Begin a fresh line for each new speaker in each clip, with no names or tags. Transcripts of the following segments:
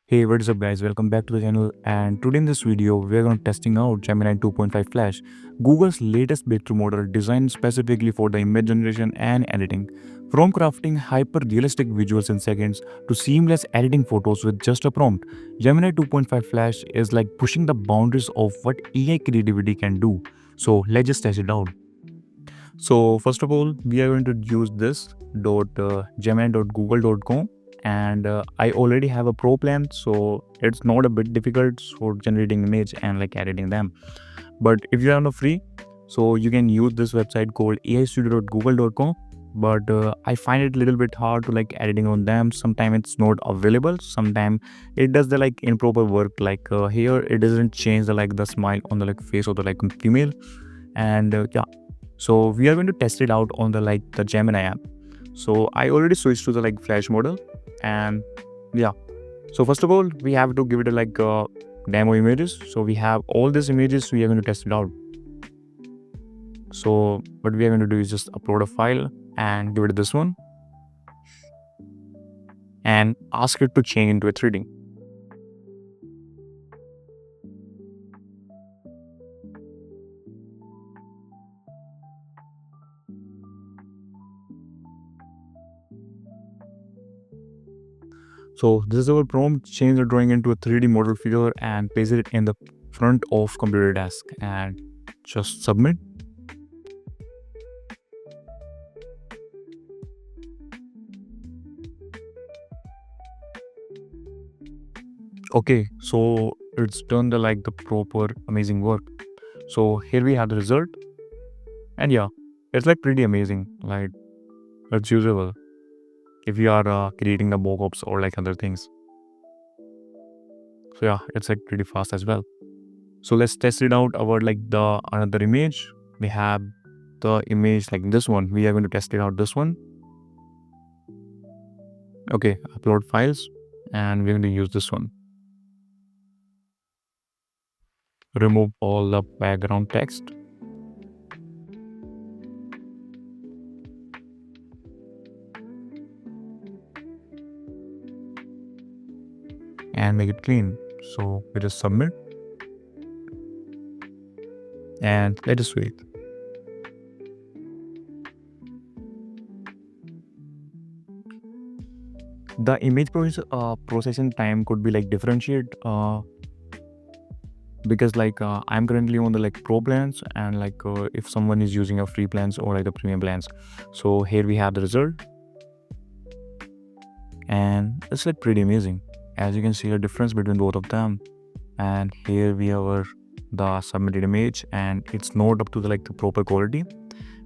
Hey, what is up guys, welcome back to the channel, and today in this video we are going to testing out Gemini 2.5 Flash, Google's latest breakthrough model designed specifically for the image generation and editing. From crafting hyper-realistic visuals in seconds to seamless editing photos with just a prompt, Gemini 2.5 Flash is like pushing the boundaries of what AI creativity can do. So let's just test it out. So first of all, we are going to use this gemini.google.com, and I already have a pro plan, so it's not a bit difficult for generating image and like editing them. But if you are not free, so you can use this website called aistudio.google.com. But I find it a little bit hard to like editing on them. Sometimes it's not available. Sometimes it does the like improper work. Like here, it doesn't change the like the smile on the like face of the like female. And yeah, so we are going to test it out on the like the Gemini app. So I already switched to the like Flash model, and yeah. So first of all, we have to give it a like demo images. So we have all these images. We are going to test it out. So what we are going to do is just upload a file and give it this one, and ask it to change into a 3D. So this is our prompt: change the drawing into a 3D model figure and place it in the front of computer desk, and just submit. Okay, so it's done the like the proper amazing work. So here we have the result, and yeah, it's like pretty amazing. Like it's usable if you are creating the mockups or like other things. So yeah, it's like pretty fast as well. So let's test it out our like the another image. We have the image like this one. We are going to test it out this one. Okay, upload files, and we're going to use this one. Remove all the background text. And make it clean. So we just submit, and let us wait. The image processing time could be like differentiate because like I'm currently on the like pro plans, and like if someone is using a free plans or like the premium plans. So here we have the result, and it's like pretty amazing. As you can see a difference between both of them, and here we have the submitted image, and it's not up to the like the proper quality,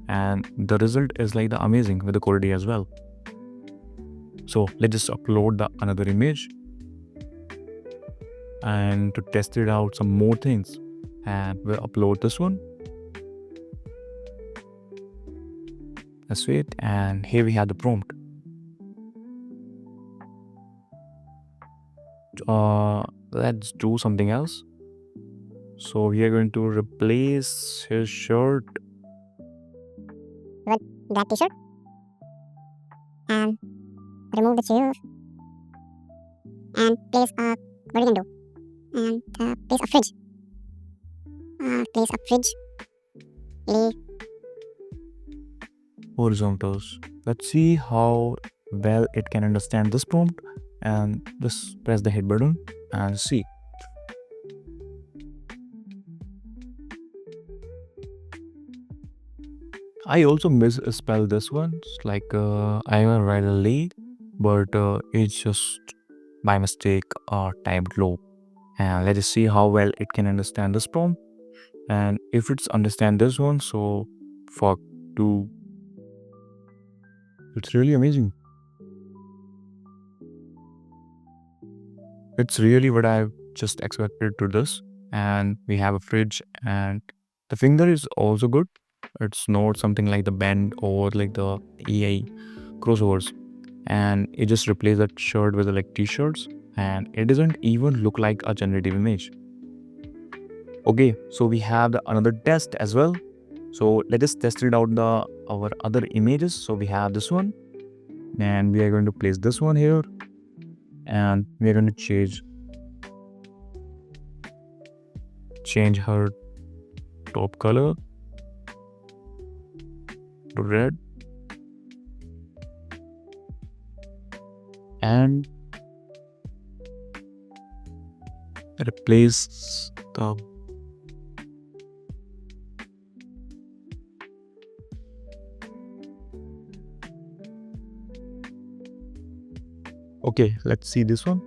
and the result is like the amazing with the quality as well. So let's just upload the another image, and to test it out some more things, and we'll upload this one. That's it, and here we have the prompt. Let's do something else. So we are going to replace his shirt
with black t-shirt and remove the chair and place a what we can do and place a fridge lay
horizontals. Let's see how well it can understand this prompt, and just press the hit button and see. I also misspelled this one. It's like I will write a lay, but it's just by mistake typed low. And let's see how well it can understand this prompt. And if it's understand this one, so fuck to it's really amazing. It's really what I've just expected to this. And we have a fridge, and the finger is also good. It's not something like the bend or like the AI crossovers. And it just replaced that shirt with like t-shirts, and it doesn't even look like a generative image. Okay, so we have another test as well. So let us test it out our other images. So we have this one, and we are going to place this one here, and we are going to change change her top color to red, and replace the okay, let's see this one.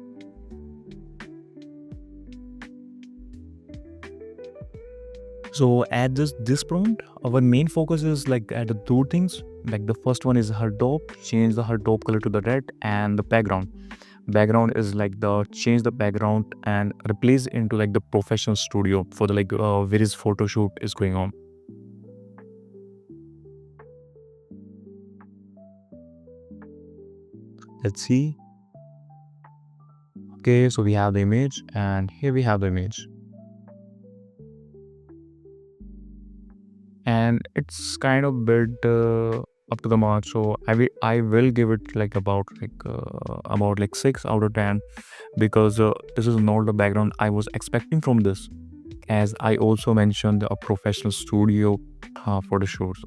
So at this prompt, our main focus is like at the two things. Like the first one is her top, change the her top color to the red, and the background. Background is like the change the background and replace into like the professional studio for the like various photo shoot is going on. Let's see. Okay, so we have the image, and here we have the image. And it's kind of bit up to the mark, so I will give it like about 6 out of 10, because this is not the background I was expecting from this, as I also mentioned a professional studio for the shoots.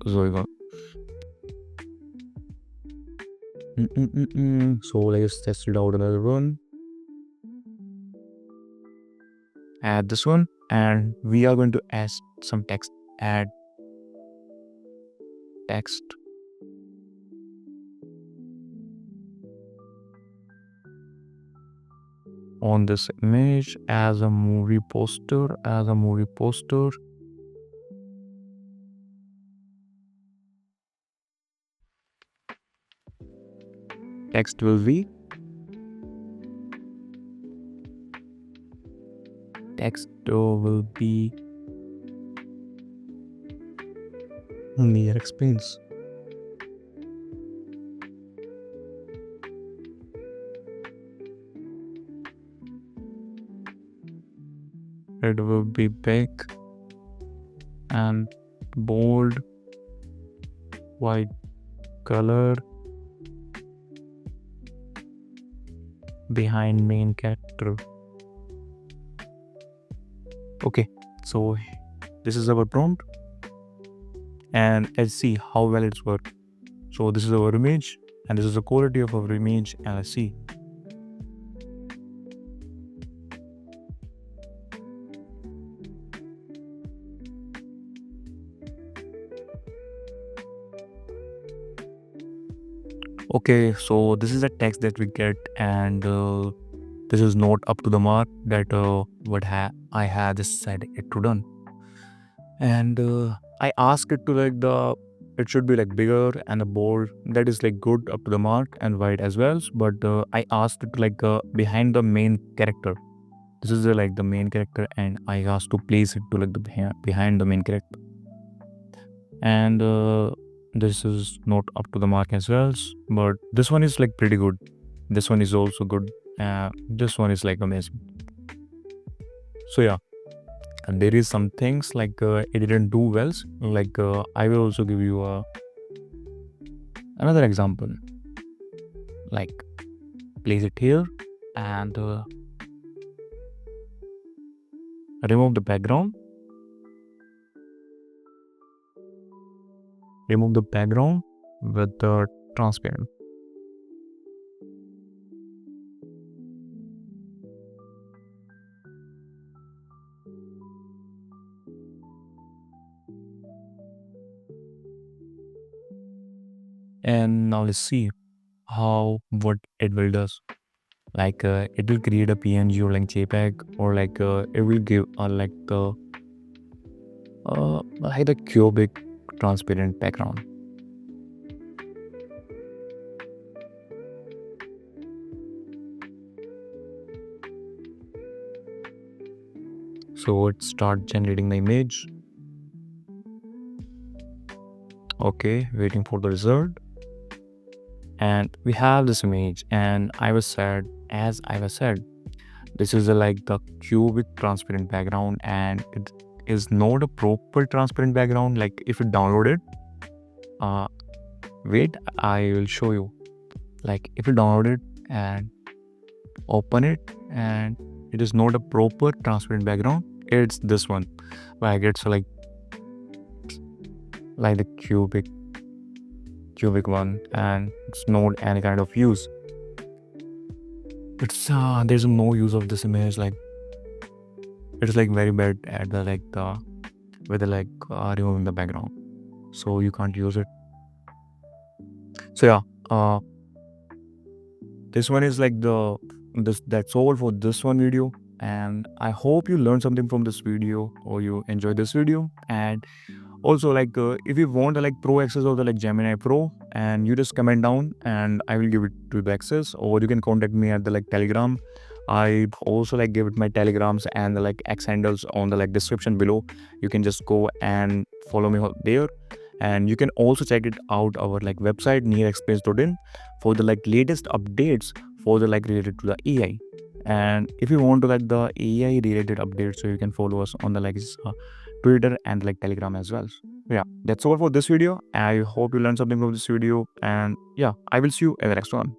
So let's test it out another one. Add this one, and we are going to add some text. Add text. On this image as a movie poster, text will be near expense. It will be big and bold, white color behind main character. Okay, so this is our prompt, and let's see how well it's worked. So this is our image, and this is the quality of our image, and let's see. Okay, so this is the text that we get, and this is not up to the mark that what I had decided it to done. And I asked it to like it should be like bigger and a bold, that is like good up to the mark, and wide as well. But I asked it to like behind the main character. This is like the main character, and I asked to place it to like the behind the main character. And this is not up to the mark as well, but this one is like pretty good. This one is also good. This one is like amazing. So yeah, and there is some things like it didn't do well. Like I will also give you another example. Like place it here and remove the background. Remove the background with the transparent. And now let's see how what it will does. Like it will create a PNG or like JPEG, or like it will give like the cubic transparent background. So it start generating the image. Okay, waiting for the result. And we have this image, and I was said, this is like the cubic transparent background, and it is not a proper transparent background. Like if you download it, wait, I will show you. Like if you download it and open it, and it is not a proper transparent background, it's this one. Like it's like the cubic one, and it's not any kind of use. It's there's no use of this image. Like it's like very bad at the with the removing the background, so you can't use it. So yeah, this one is like that's all for this one video, and I hope you learned something from this video or you enjoyed this video. And also if you want the pro access of the Gemini Pro, and you just comment down and I will give it to the access, or you can contact me at the Telegram. I also give it my telegrams and the X handles on the description below. You can just go and follow me there, and you can also check it out our website nearexperience.in for the latest updates for the related to the AI. And if you want to the AI related updates, so you can follow us on the Twitter and Telegram as well. Yeah, that's all for this video. I hope you learned something from this video, and yeah, I will see you in the next one.